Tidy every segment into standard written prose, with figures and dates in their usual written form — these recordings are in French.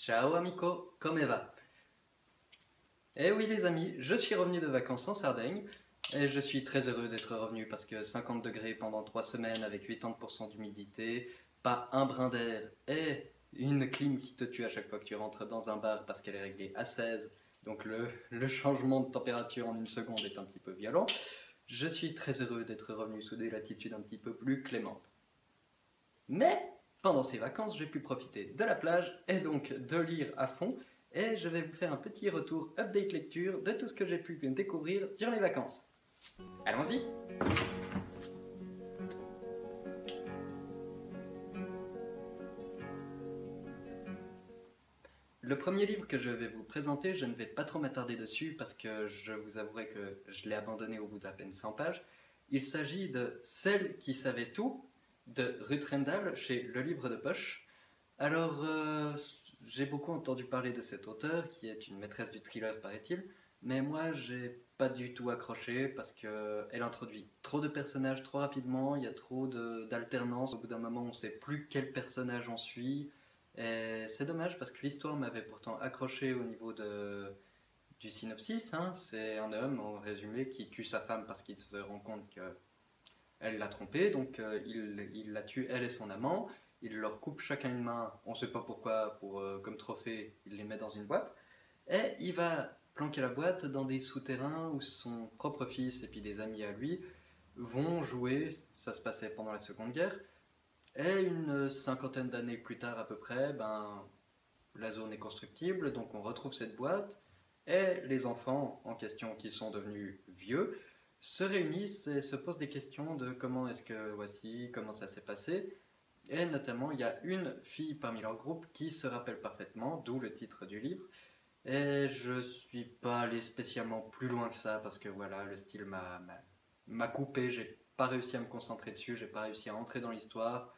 Ciao amico, come va? Eh oui les amis, je suis revenu de vacances en Sardaigne et je suis très heureux d'être revenu parce que 50 degrés pendant 3 semaines avec 80% d'humidité, pas un brin d'air et une clim qui te tue à chaque fois que tu rentres dans un bar parce qu'elle est réglée à 16, donc le changement de température en une seconde est un petit peu violent. Je suis très heureux d'être revenu sous des latitudes un petit peu plus clémentes. Mais pendant ces vacances, j'ai pu profiter de la plage et donc de lire à fond. Et je vais vous faire un petit retour update lecture de tout ce que j'ai pu découvrir durant les vacances. Allons-y. Le premier livre que je vais vous présenter, je ne vais pas trop m'attarder dessus parce que je vous avouerai que je l'ai abandonné au bout d'à peine 100 pages. Il s'agit de Celle qui savait tout de Ruth Rendell chez Le Livre de Poche. Alors, j'ai beaucoup entendu parler de cet auteur qui est une maîtresse du thriller, paraît-il, mais moi j'ai pas du tout accroché parce qu'elle introduit trop de personnages trop rapidement, il y a trop d'alternance, au bout d'un moment on ne sait plus quel personnage on suit, et c'est dommage parce que l'histoire m'avait pourtant accroché au niveau du synopsis, hein. C'est un homme en résumé qui tue sa femme parce qu'il se rend compte qu'elle l'a trompé, donc il la tue elle et son amant. Il leur coupe chacun une main, on ne sait pas pourquoi, comme trophée, il les met dans une boîte. Et il va planquer la boîte dans des souterrains où son propre fils et puis des amis à lui vont jouer. Ça se passait pendant la Seconde Guerre. Et une cinquantaine d'années plus tard à peu près, la zone est constructible, donc on retrouve cette boîte. Et les enfants en question, qui sont devenus vieux, se réunissent et se posent des questions de comment est-ce que voici, comment ça s'est passé. Et notamment, il y a une fille parmi leur groupe qui se rappelle parfaitement, d'où le titre du livre. Et je suis pas allé spécialement plus loin que ça parce que voilà, le style m'a coupé. J'ai pas réussi à me concentrer dessus, j'ai pas réussi à entrer dans l'histoire.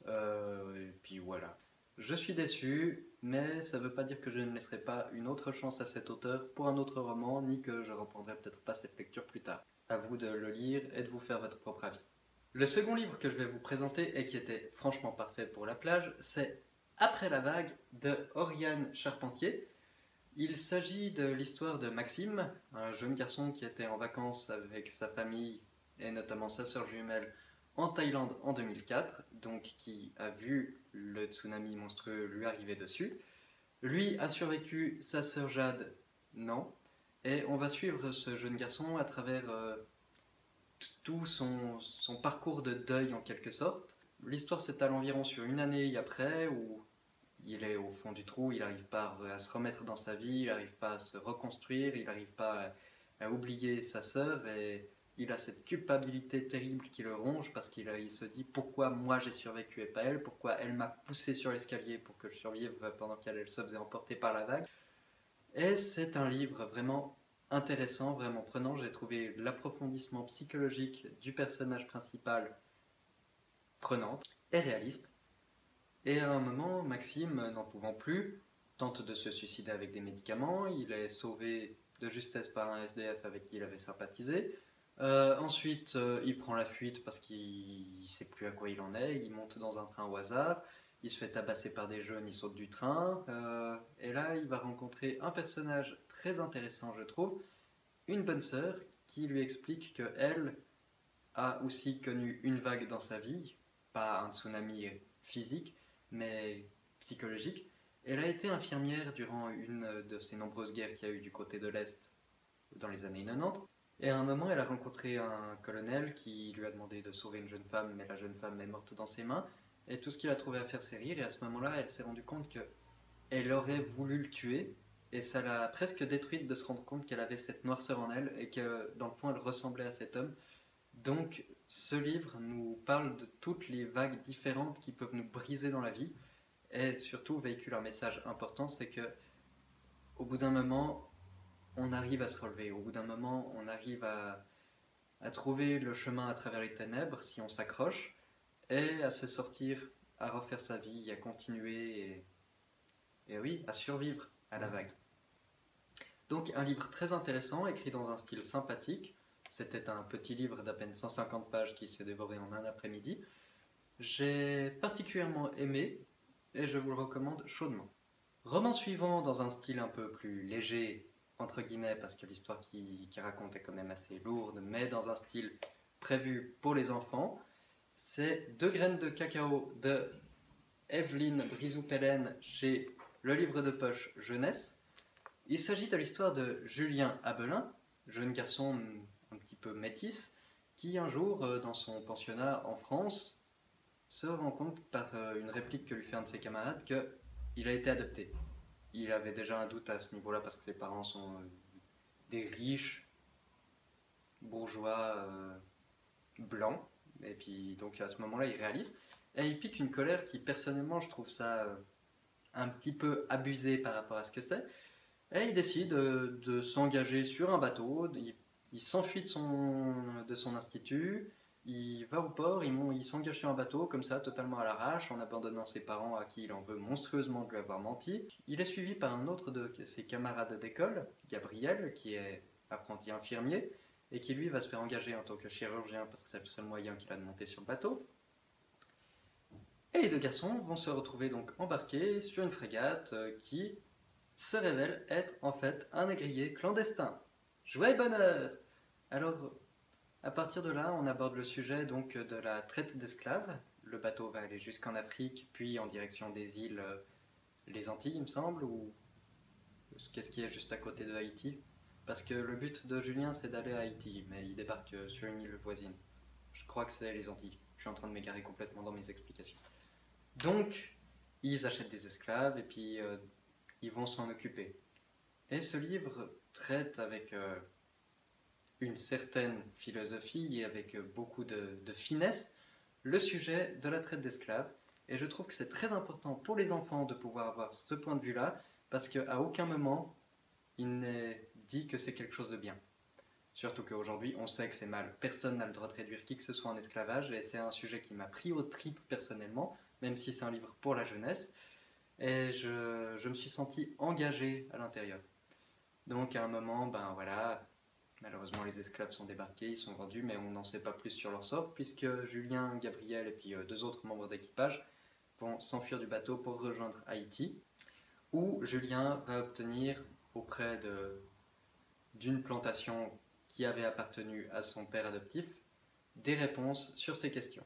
Et puis voilà. Je suis déçu, mais ça veut pas dire que je ne laisserai pas une autre chance à cet auteur pour un autre roman, ni que je reprendrai peut-être pas cette lecture plus tard. À vous de le lire et de vous faire votre propre avis. Le second livre que je vais vous présenter et qui était franchement parfait pour la plage, c'est Après la vague de Oriane Charpentier. Il s'agit de l'histoire de Maxime, un jeune garçon qui était en vacances avec sa famille et notamment sa sœur jumelle en Thaïlande en 2004, donc qui a vu le tsunami monstrueux lui arriver dessus. Lui a survécu, sa sœur Jade non, et on va suivre ce jeune garçon à travers tout son parcours de deuil en quelque sorte. L'histoire s'étale environ sur une année après, où il est au fond du trou, il n'arrive pas à se remettre dans sa vie, il n'arrive pas à se reconstruire, il n'arrive pas à oublier sa sœur, et il a cette culpabilité terrible qui le ronge parce qu'il se dit pourquoi moi j'ai survécu et pas elle, pourquoi elle m'a poussé sur l'escalier pour que je survive pendant qu'elle se faisait emporter par la vague. Et c'est un livre vraiment intéressant, vraiment prenant. J'ai trouvé l'approfondissement psychologique du personnage principal prenante et réaliste. Et à un moment, Maxime, n'en pouvant plus, tente de se suicider avec des médicaments. Il est sauvé de justesse par un SDF avec qui il avait sympathisé. Ensuite, il prend la fuite parce qu'il ne sait plus à quoi il en est. Il monte dans un train au hasard. Il se fait tabasser par des jeunes, il saute du train. Et là, il va rencontrer un personnage très intéressant, je trouve. Une bonne sœur qui lui explique qu'elle a aussi connu une vague dans sa vie. Pas un tsunami physique, mais psychologique. Elle a été infirmière durant une de ces nombreuses guerres qu'il y a eu du côté de l'Est dans les années 90. Et à un moment, elle a rencontré un colonel qui lui a demandé de sauver une jeune femme, mais la jeune femme est morte dans ses mains. Et tout ce qu'il a trouvé à faire, c'est rire. Et à ce moment-là, elle s'est rendue compte qu'elle aurait voulu le tuer. Et ça l'a presque détruite de se rendre compte qu'elle avait cette noirceur en elle et que dans le fond, elle ressemblait à cet homme. Donc, ce livre nous parle de toutes les vagues différentes qui peuvent nous briser dans la vie et surtout véhicule un message important, c'est que au bout d'un moment, on arrive à se relever. Au bout d'un moment, on arrive à trouver le chemin à travers les ténèbres si on s'accroche et à se sortir, à refaire sa vie, à continuer et oui, à survivre à la vague. Donc un livre très intéressant, écrit dans un style sympathique. C'était un petit livre d'à peine 150 pages qui s'est dévoré en un après-midi. J'ai particulièrement aimé et je vous le recommande chaudement. Roman suivant dans un style un peu plus léger, entre guillemets, parce que l'histoire qui raconte est quand même assez lourde, mais dans un style prévu pour les enfants. C'est Deux graines de cacao de Evelyne Brizou-Pellen chez Le Livre de Poche Jeunesse. Il s'agit de l'histoire de Julien Abelin, jeune garçon un petit peu métis, qui un jour, dans son pensionnat en France, se rend compte par une réplique que lui fait un de ses camarades qu'il a été adopté. Il avait déjà un doute à ce niveau-là parce que ses parents sont des riches bourgeois blancs. Et puis donc à ce moment-là, il réalise. Et il pique une colère qui personnellement, je trouve ça un petit peu abusé par rapport à ce que c'est. Et il décide de s'engager sur un bateau. Il s'enfuit de son institut. Il va au port, il s'engage sur un bateau comme ça, totalement à l'arrache, en abandonnant ses parents à qui il en veut monstrueusement de lui avoir menti. Il est suivi par un autre de ses camarades d'école, Gabriel, qui est apprenti infirmier, et qui lui va se faire engager en tant que chirurgien parce que c'est le seul moyen qu'il a de monter sur le bateau. Et les deux garçons vont se retrouver donc embarqués sur une frégate qui se révèle être en fait un négrier clandestin. Joie et bonheur! Alors, à partir de là, on aborde le sujet donc de la traite d'esclaves. Le bateau va aller jusqu'en Afrique, puis en direction des îles, les Antilles, il me semble, ou qu'est-ce qui est juste à côté de Haïti? Parce que le but de Julien, c'est d'aller à Haïti, mais il débarque sur une île voisine. Je crois que c'est les Antilles. Je suis en train de m'égarer complètement dans mes explications. Donc, ils achètent des esclaves et puis ils vont s'en occuper. Et ce livre traite avec une certaine philosophie et avec beaucoup de finesse le sujet de la traite d'esclaves. Et je trouve que c'est très important pour les enfants de pouvoir avoir ce point de vue-là, parce qu'à aucun moment il n'est dit que c'est quelque chose de bien. Surtout qu'aujourd'hui, on sait que c'est mal. Personne n'a le droit de réduire qui que ce soit en esclavage, et c'est un sujet qui m'a pris aux tripes personnellement, même si c'est un livre pour la jeunesse. Et je me suis senti engagé à l'intérieur. Donc à un moment, ben voilà, malheureusement les esclaves sont débarqués, ils sont vendus, mais on n'en sait pas plus sur leur sort, puisque Julien, Gabriel et puis deux autres membres d'équipage vont s'enfuir du bateau pour rejoindre Haïti, où Julien va obtenir auprès d'une plantation qui avait appartenu à son père adoptif des réponses sur ces questions.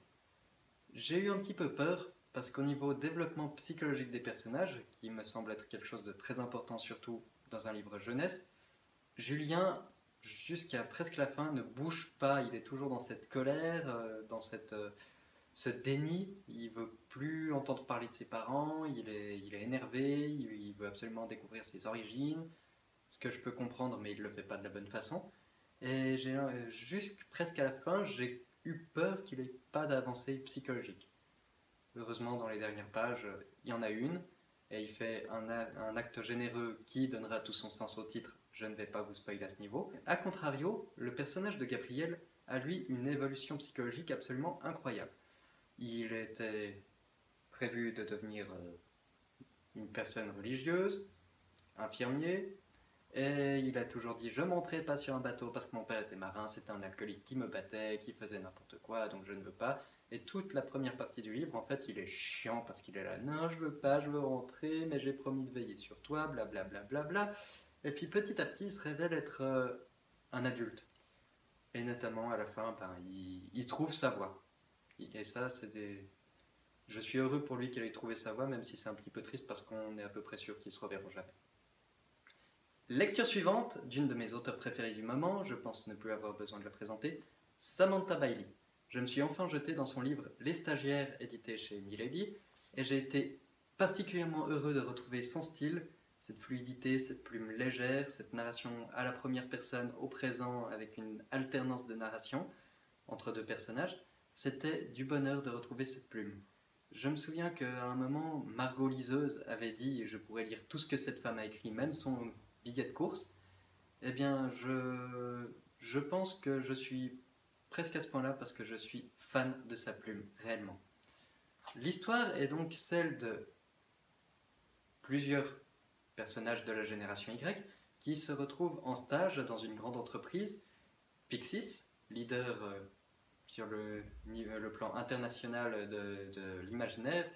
J'ai eu un petit peu peur parce qu'au niveau développement psychologique des personnages, qui me semble être quelque chose de très important surtout dans un livre jeunesse, Julien, jusqu'à presque la fin, ne bouge pas. Il est toujours dans cette colère, dans ce déni. Il veut plus entendre parler de ses parents, il est énervé, il veut absolument découvrir ses origines, ce que je peux comprendre, mais il ne le fait pas de la bonne façon. Et jusqu'à presque à la fin, j'ai eu peur qu'il n'ait pas d'avancée psychologique. Heureusement, dans les dernières pages, il y en a une, et il fait un acte généreux qui donnera tout son sens au titre. Je ne vais pas vous spoiler à ce niveau. A contrario, le personnage de Gabriel a lui une évolution psychologique absolument incroyable. Il était prévu de devenir une personne religieuse, infirmier, et il a toujours dit: je ne monterai pas sur un bateau parce que mon père était marin, c'était un alcoolique qui me battait, qui faisait n'importe quoi, donc je ne veux pas. Et toute la première partie du livre, en fait, il est chiant parce qu'il est là: non, je veux pas, je veux rentrer, mais j'ai promis de veiller sur toi, blablabla. Bla, bla, bla. Et puis petit à petit, il se révèle être un adulte. Et notamment à la fin, ben, il trouve sa voie. Et ça, c'est des. Je suis heureux pour lui qu'il ait trouvé sa voie, même si c'est un petit peu triste parce qu'on est à peu près sûr qu'ils se reverront jamais. Lecture suivante d'une de mes auteurs préférées du moment, je pense ne plus avoir besoin de la présenter, Samantha Bailey. Je me suis enfin jeté dans son livre Les Stagiaires, édité chez Milady, et j'ai été particulièrement heureux de retrouver son style, cette fluidité, cette plume légère, cette narration à la première personne au présent avec une alternance de narration entre deux personnages. C'était du bonheur de retrouver cette plume. Je me souviens qu'à un moment, Margot Liseuse avait dit: je pourrais lire tout ce que cette femme a écrit, même son billet de course. Eh bien, je pense que je suis presque à ce point-là parce que je suis fan de sa plume, réellement. L'histoire est donc celle de plusieurs personnages de la génération Y qui se retrouvent en stage dans une grande entreprise, Pixis, leader sur le plan international de l'imaginaire,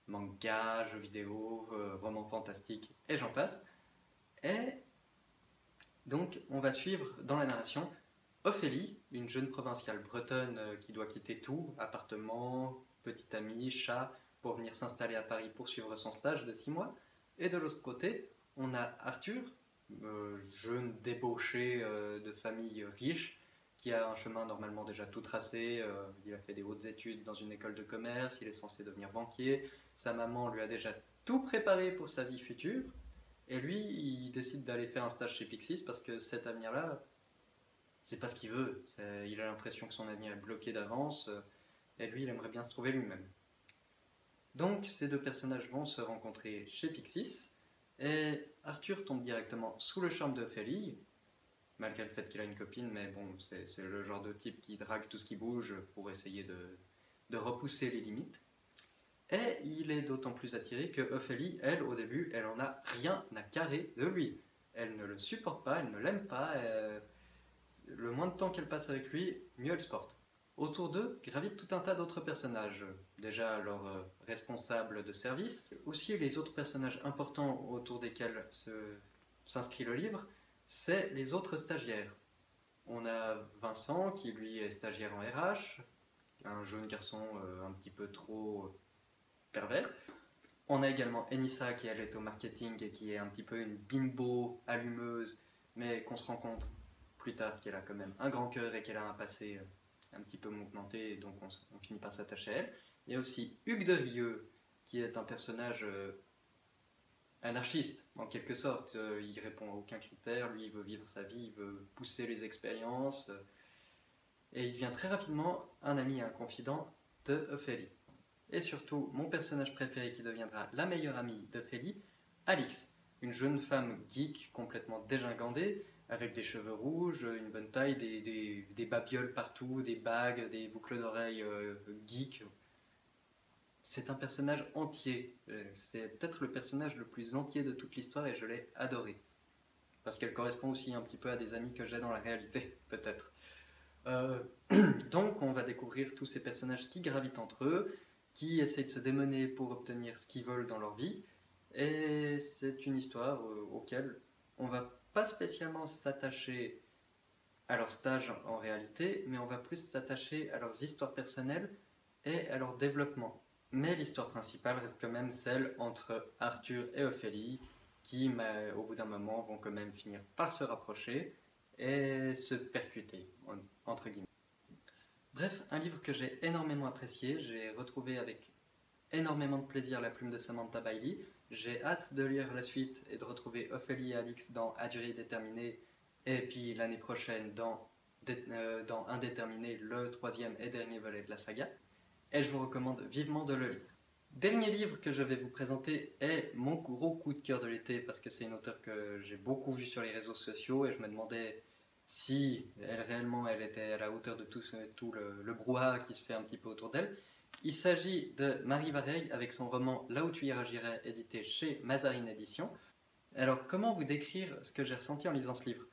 manga, jeux vidéo, romans fantastiques, et j'en passe. Et donc, on va suivre dans la narration Ophélie, une jeune provinciale bretonne qui doit quitter tout, appartement, petite amie, chat, pour venir s'installer à Paris pour suivre son stage de 6 mois. Et de l'autre côté, on a Arthur, jeune débauché de famille riche, qui a un chemin normalement déjà tout tracé. Il a fait des hautes études dans une école de commerce, il est censé devenir banquier. Sa maman lui a déjà tout préparé pour sa vie future. Et lui, il décide d'aller faire un stage chez Pixis parce que cet avenir-là, c'est pas ce qu'il veut. Il a l'impression que son avenir est bloqué d'avance. Et lui, il aimerait bien se trouver lui-même. Donc, ces deux personnages vont se rencontrer chez Pixis. Et Arthur tombe directement sous le charme d'Ophélie, malgré le fait qu'il a une copine, mais bon, c'est le genre de type qui drague tout ce qui bouge pour essayer de repousser les limites. Et il est d'autant plus attiré que Ophélie, elle, au début, elle en a rien à carrer de lui. Elle ne le supporte pas, elle ne l'aime pas. Le moins de temps qu'elle passe avec lui, mieux elle se porte. Autour d'eux gravitent tout un tas d'autres personnages. Déjà leur responsable de service, aussi les autres personnages importants autour desquels s'inscrit le livre, c'est les autres stagiaires. On a Vincent qui lui est stagiaire en RH, un jeune garçon un petit peu trop pervers. On a également Enissa qui elle est au marketing et qui est un petit peu une bimbo allumeuse, mais qu'on se rend compte plus tard qu'elle a quand même un grand cœur et qu'elle a un passé un petit peu mouvementé, et donc on finit par s'attacher à elle. Il y a aussi Hugues de Rieux qui est un personnage anarchiste en quelque sorte. Il répond à aucun critère, lui il veut vivre sa vie, il veut pousser les expériences, et il devient très rapidement un ami et un confident de Ophélie. Et surtout, mon personnage préféré qui deviendra la meilleure amie d'Ophélie, Alix, une jeune femme geek complètement dégingandée, avec des cheveux rouges, une bonne taille, des babioles partout, des bagues, des boucles d'oreilles geek. C'est un personnage entier. C'est peut-être le personnage le plus entier de toute l'histoire et je l'ai adoré. Parce qu'elle correspond aussi un petit peu à des amis que j'ai dans la réalité, peut-être. Donc on va découvrir tous ces personnages qui gravitent entre eux, qui essaient de se démener pour obtenir ce qu'ils veulent dans leur vie. Et c'est une histoire auquel on va pas spécialement s'attacher à leur stage en réalité, mais on va plus s'attacher à leurs histoires personnelles et à leur développement. Mais l'histoire principale reste quand même celle entre Arthur et Ophélie, qui au bout d'un moment vont quand même finir par se rapprocher et se percuter, entre guillemets. Bref, un livre que j'ai énormément apprécié, j'ai retrouvé avec énormément de plaisir la plume de Samantha Bailey. J'ai hâte de lire la suite et de retrouver Ophélie et Alix dans À durée déterminée, et puis l'année prochaine dans Indéterminé, le troisième et dernier volet de la saga. Et je vous recommande vivement de le lire. Dernier livre que je vais vous présenter est mon gros coup de cœur de l'été, parce que c'est une auteure que j'ai beaucoup vue sur les réseaux sociaux et je me demandais si elle était à la hauteur de tout le brouhaha qui se fait un petit peu autour d'elle. Il s'agit de Marie Vareille avec son roman Là où tu iras j'irai, édité chez Mazarine Éditions. Alors, comment vous décrire ce que j'ai ressenti en lisant ce livre?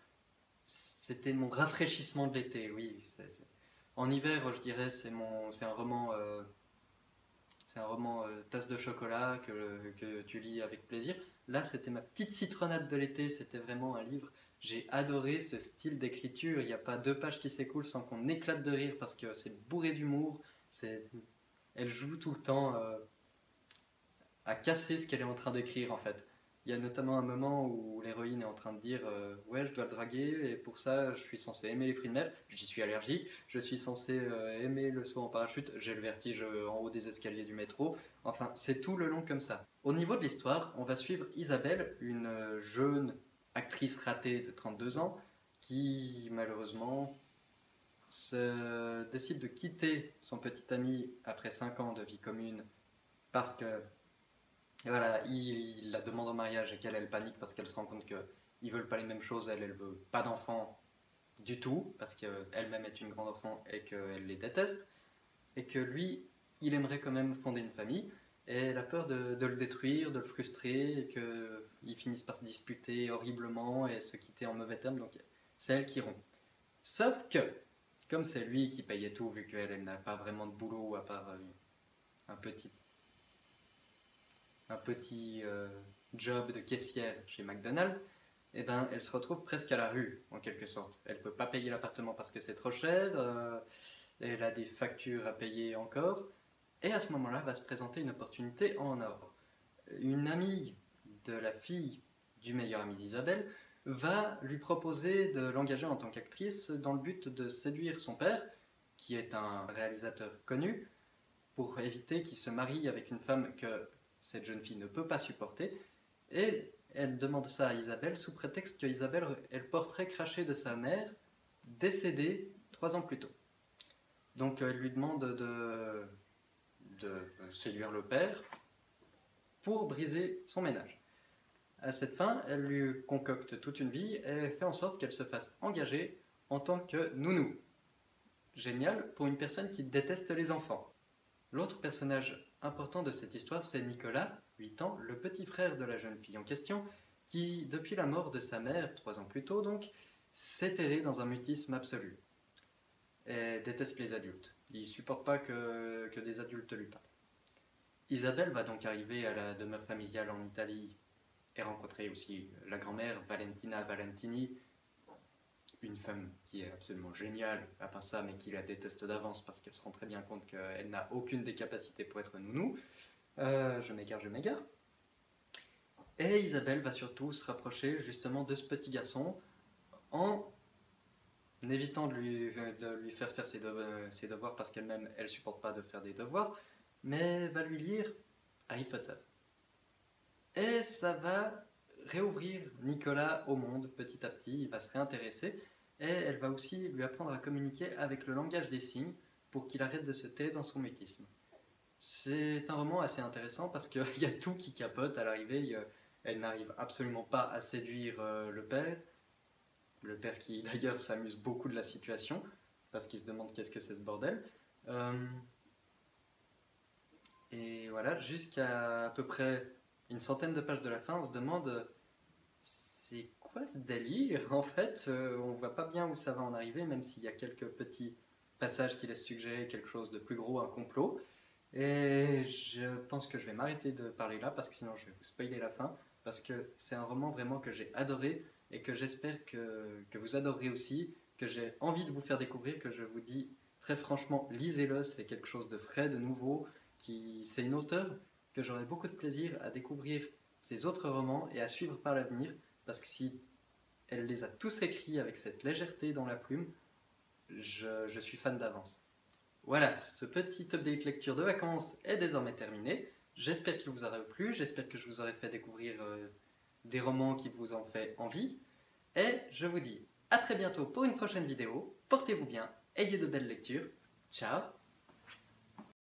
C'était mon rafraîchissement de l'été, oui. En hiver, je dirais, c'est un roman, tasse de chocolat que tu lis avec plaisir. Là, c'était ma petite citronnade de l'été, c'était vraiment un livre. J'ai adoré ce style d'écriture, il n'y a pas 2 pages qui s'écoulent sans qu'on éclate de rire parce que c'est bourré d'humour. Elle joue tout le temps à casser ce qu'elle est en train d'écrire en fait. Il y a notamment un moment où l'héroïne est en train de dire ouais, je dois le draguer et pour ça je suis censé aimer les fruits de mer, j'y suis allergique, je suis censé aimer le saut en parachute, j'ai le vertige en haut des escaliers du métro. Enfin, c'est tout le long comme ça. Au niveau de l'histoire, on va suivre Isabelle, une jeune actrice ratée de 32 ans qui malheureusement décide de quitter son petit ami après 5 ans de vie commune parce que voilà, il la demande en mariage et qu'elle elle panique parce qu'elle se rend compte qu'ils veulent pas les mêmes choses. Elle veut pas d'enfants du tout parce qu'elle-même est une grande enfant et qu'elle les déteste. Et que lui, il aimerait quand même fonder une famille. Et elle a peur de le détruire, de le frustrer et qu'ils finissent par se disputer horriblement et se quitter en mauvais termes. Donc c'est elle qui rompt. Sauf que, comme c'est lui qui payait tout, vu qu'elle n'a pas vraiment de boulot à part un petit un petit job de caissière chez McDonald's, eh ben, elle se retrouve presque à la rue, en quelque sorte. Elle ne peut pas payer l'appartement parce que c'est trop cher, elle a des factures à payer encore, et à ce moment-là va se présenter une opportunité en or. Une amie de la fille du meilleur ami d'Isabelle va lui proposer de l'engager en tant qu'actrice dans le but de séduire son père, qui est un réalisateur connu, pour éviter qu'il se marie avec une femme que cette jeune fille ne peut pas supporter. Et elle demande ça à Isabelle sous prétexte qu'Isabelle elle porterait craché de sa mère, décédée 3 ans plus tôt. Donc elle lui demande de séduire le père pour briser son ménage. À cette fin, elle lui concocte toute une vie et fait en sorte qu'elle se fasse engager en tant que nounou. Génial pour une personne qui déteste les enfants. L'autre personnage important de cette histoire, c'est Nicolas, 8 ans, le petit frère de la jeune fille en question, qui, depuis la mort de sa mère, 3 ans plus tôt donc, s'est erré dans un mutisme absolu. Et déteste les adultes. Il ne supporte pas que des adultes lui parlent. Isabelle va donc arriver à la demeure familiale en Italie et rencontrer aussi la grand-mère Valentina Valentini, une femme qui est absolument géniale à part ça, mais qui la déteste d'avance parce qu'elle se rend très bien compte qu'elle n'a aucune des capacités pour être nounou. Je m'égare. Et Isabelle va surtout se rapprocher justement de ce petit garçon en évitant de lui faire faire ses devoirs parce qu'elle-même, elle ne supporte pas de faire des devoirs, mais va lui lire Harry Potter. Et ça va réouvrir Nicolas au monde petit à petit, il va se réintéresser, et elle va aussi lui apprendre à communiquer avec le langage des signes pour qu'il arrête de se taire dans son mutisme. C'est un roman assez intéressant parce qu'il y a tout qui capote à l'arrivée. Elle n'arrive absolument pas à séduire le père qui d'ailleurs s'amuse beaucoup de la situation parce qu'il se demande qu'est-ce que c'est ce bordel. Et voilà, jusqu'à à peu près une centaine de pages de la fin, on se demande c'est quoi ce délire en fait, on voit pas bien où ça va en arriver, même s'il y a quelques petits passages qui laissent suggérer quelque chose de plus gros, un complot. Et je pense que je vais m'arrêter de parler là parce que sinon je vais vous spoiler la fin, parce que c'est un roman vraiment que j'ai adoré et que j'espère que vous adorerez aussi, que j'ai envie de vous faire découvrir, que je vous dis très franchement, lisez-le, c'est quelque chose de frais, de nouveau, c'est une auteure que j'aurai beaucoup de plaisir à découvrir ses autres romans et à suivre par l'avenir, parce que si elle les a tous écrits avec cette légèreté dans la plume, je suis fan d'avance. Voilà, ce petit update lecture de vacances est désormais terminé. J'espère qu'il vous aura plu, j'espère que je vous aurai fait découvrir des romans qui vous ont fait envie. Et je vous dis à très bientôt pour une prochaine vidéo. Portez-vous bien, ayez de belles lectures. Ciao!